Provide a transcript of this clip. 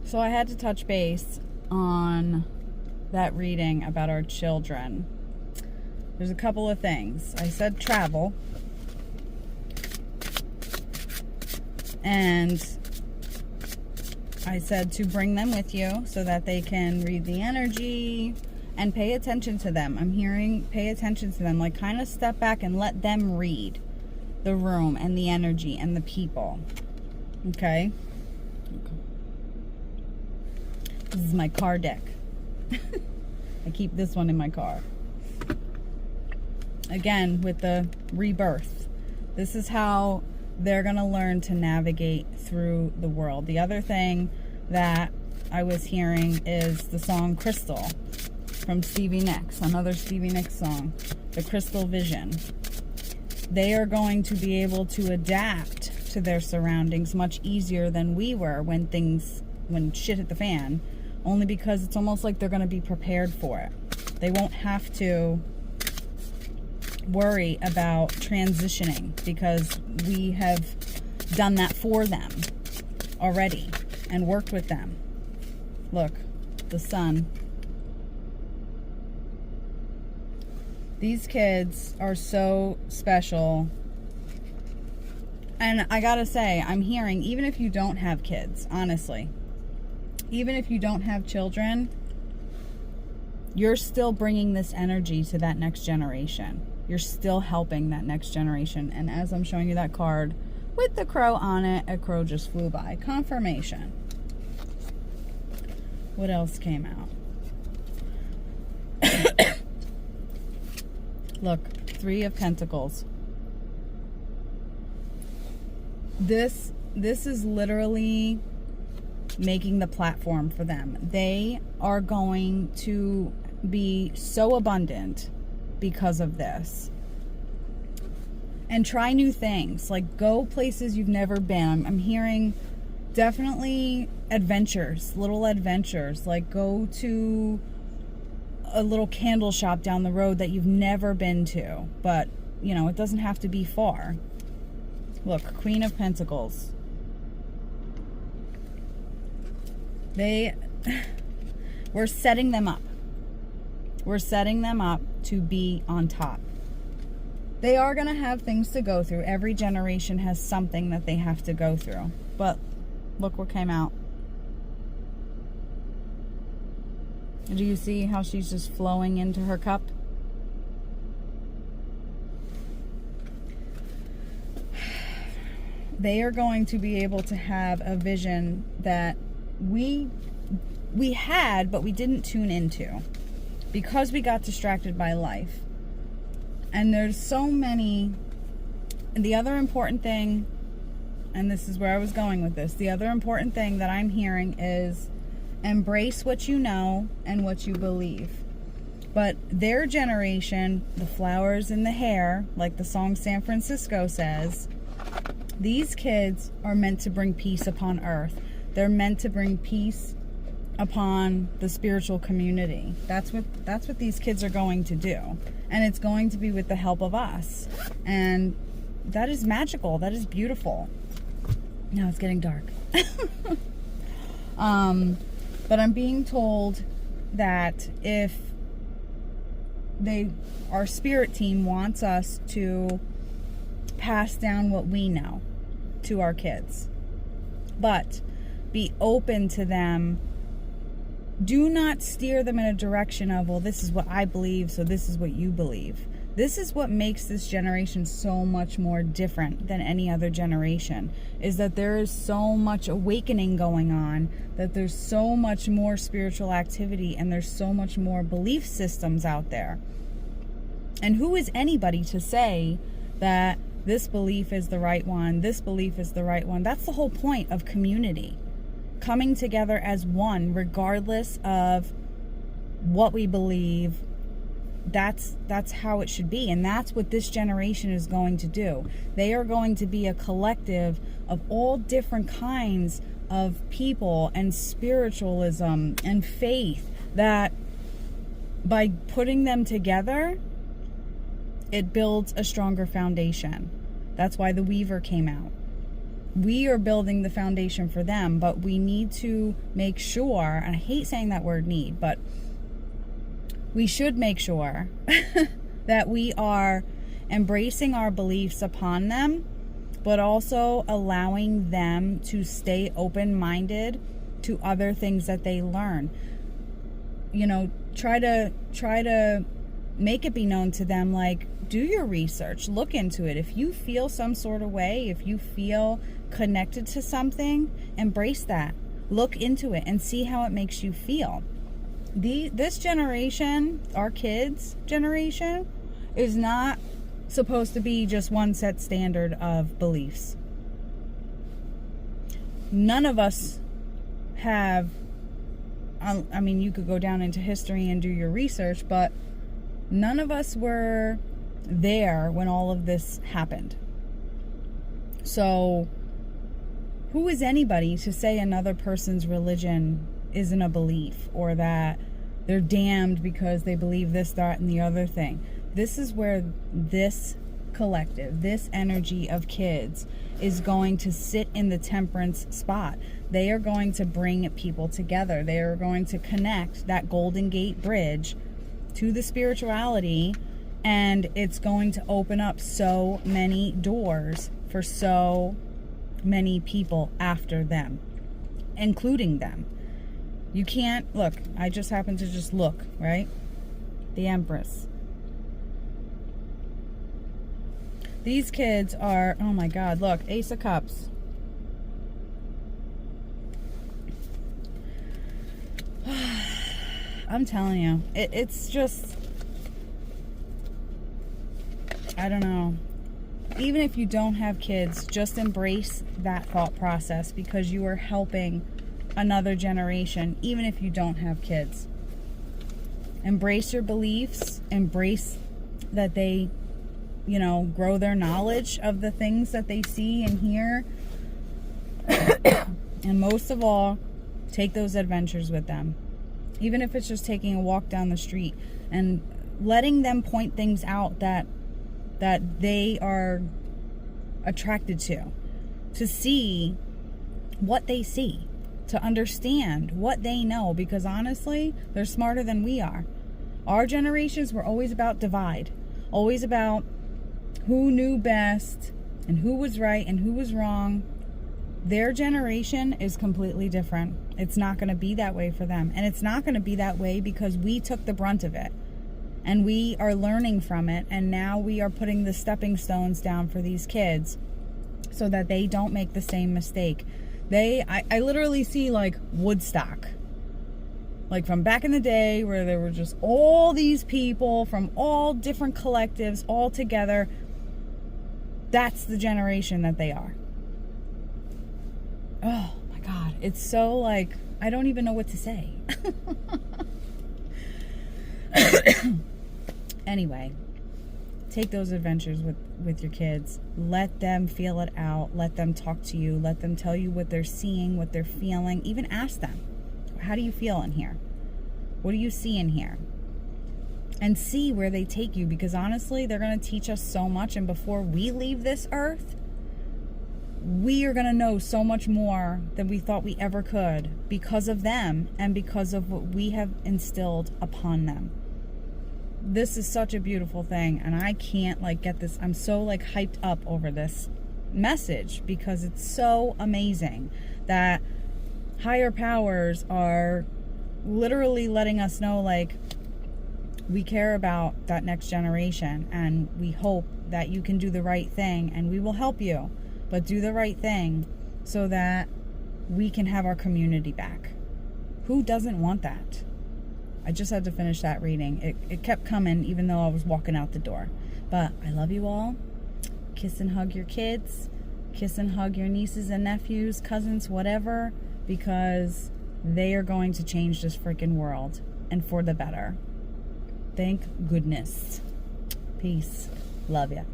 So I had to touch base on that reading about our children. There's a couple of things. I said travel. And I said to bring them with you so that they can read the energy and pay attention to them. I'm hearing pay attention to them. Like, kind of step back and let them read the room and the energy and the people. Okay? This is my car deck. I keep this one in my car. Again, with the rebirth. This is how they're going to learn to navigate through the world. The other thing that I was hearing is the song Crystal from Stevie Nicks. Another Stevie Nicks song. The Crystal Vision. They are going to be able to adapt to their surroundings much easier than we were when shit hit the fan. Only because it's almost like they're going to be prepared for it. They won't have to worry about transitioning because we have done that for them already and worked with them. Look, the sun. These kids are so special. And I gotta say, I'm hearing, even if you don't have kids, honestly, even if you don't have children, you're still bringing this energy to that next generation. You're still helping that next generation. And as I'm showing you that card with the crow on it, a crow just flew by. Confirmation. What else came out? Look, 3 of Pentacles. This is literally making the platform for them. They are going to be so abundant because of this. And try new things. Like, go places you've never been. I'm hearing definitely adventures, little adventures. Like, go to a little candle shop down the road that you've never been to. But, you know, it doesn't have to be far. Look, Queen of Pentacles. We're setting them up. We're setting them up to be on top. They are going to have things to go through. Every generation has something that they have to go through. But look what came out. Do you see how she's just flowing into her cup? They are going to be able to have a vision that we had, but we didn't tune into because we got distracted by life. And there's so many. And the other important thing, and this is where I was going with this, the other important thing that I'm hearing is embrace what you know and what you believe. But their generation, the flowers in the hair, like the song San Francisco says, these kids are meant to bring peace upon earth. They're meant to bring peace upon the spiritual community. That's what these kids are going to do. And it's going to be with the help of us. And that is magical. That is beautiful. Now it's getting dark. But I'm being told that if our spirit team wants us to pass down what we know to our kids, but be open to them. Do not steer them in a direction of, well, this is what I believe, so this is what you believe. This is what makes this generation so much more different than any other generation, is that there is so much awakening going on, that there's so much more spiritual activity, and there's so much more belief systems out there. And who is anybody to say that this belief is the right one, this belief is the right one? That's the whole point of community. Coming together as one, regardless of what we believe. That's how it should be. And that's what this generation is going to do. They are going to be a collective of all different kinds of people and spiritualism and faith, that by putting them together, it builds a stronger foundation. That's why the Weaver came out. We are building the foundation for them, but we need to make sure, and I hate saying that word need, but we should make sure that we are embracing our beliefs upon them, but also allowing them to stay open-minded to other things that they learn. You know, try to make it be known to them, like, do your research, look into it. If you feel some sort of way, if you feel connected to something, embrace that. Look into it and see how it makes you feel. This generation, our kids' generation, is not supposed to be just one set standard of beliefs. None of us have, I mean, you could go down into history and do your research, but none of us were there when all of this happened. So who is anybody to say another person's religion isn't a belief, or that they're damned because they believe this, that, and the other thing? This is where this collective, this energy of kids is going to sit in the temperance spot. They are going to bring people together. They are going to connect that Golden Gate Bridge to the spirituality, and it's going to open up so many doors for so many people after them, including them. You can't, look, I just happened to just look, right? The Empress. These kids are, oh my God, look, Ace of Cups. I'm telling you, it's just, I don't know. Even if you don't have kids, just embrace that thought process, because you are helping another generation, even if you don't have kids. Embrace your beliefs, embrace that they, you know, grow their knowledge of the things that they see and hear. And most of all, take those adventures with them. Even if it's just taking a walk down the street and letting them point things out that they are attracted to see what they see, to understand what they know, because honestly, they're smarter than we are. Our generations were always about divide, always about who knew best and who was right and who was wrong. Their generation is completely different. It's not going to be that way for them. And it's not going to be that way because we took the brunt of it. And we are learning from it. And now we are putting the stepping stones down for these kids so that they don't make the same mistake. I literally see like Woodstock. Like from back in the day where there were just all these people from all different collectives all together. That's the generation that they are. Oh my God. It's so like, I don't even know what to say. Anyway, take those adventures with your kids. Let them feel it out. Let them talk to you. Let them tell you what they're seeing, what they're feeling. Even ask them, how do you feel in here? What do you see in here? And see where they take you, because honestly, they're going to teach us so much. And before we leave this earth, we are going to know so much more than we thought we ever could, because of them and because of what we have instilled upon them. This is such a beautiful thing, and I can't like get this. I'm so like hyped up over this message because it's so amazing that higher powers are literally letting us know, like, we care about that next generation, and we hope that you can do the right thing, and we will help you, but do the right thing so that we can have our community back. Who doesn't want that? I just had to finish that reading. It kept coming even though I was walking out the door. But I love you all. Kiss and hug your kids. Kiss and hug your nieces and nephews, cousins, whatever, because they are going to change this freaking world, and for the better. Thank goodness. Peace. Love ya.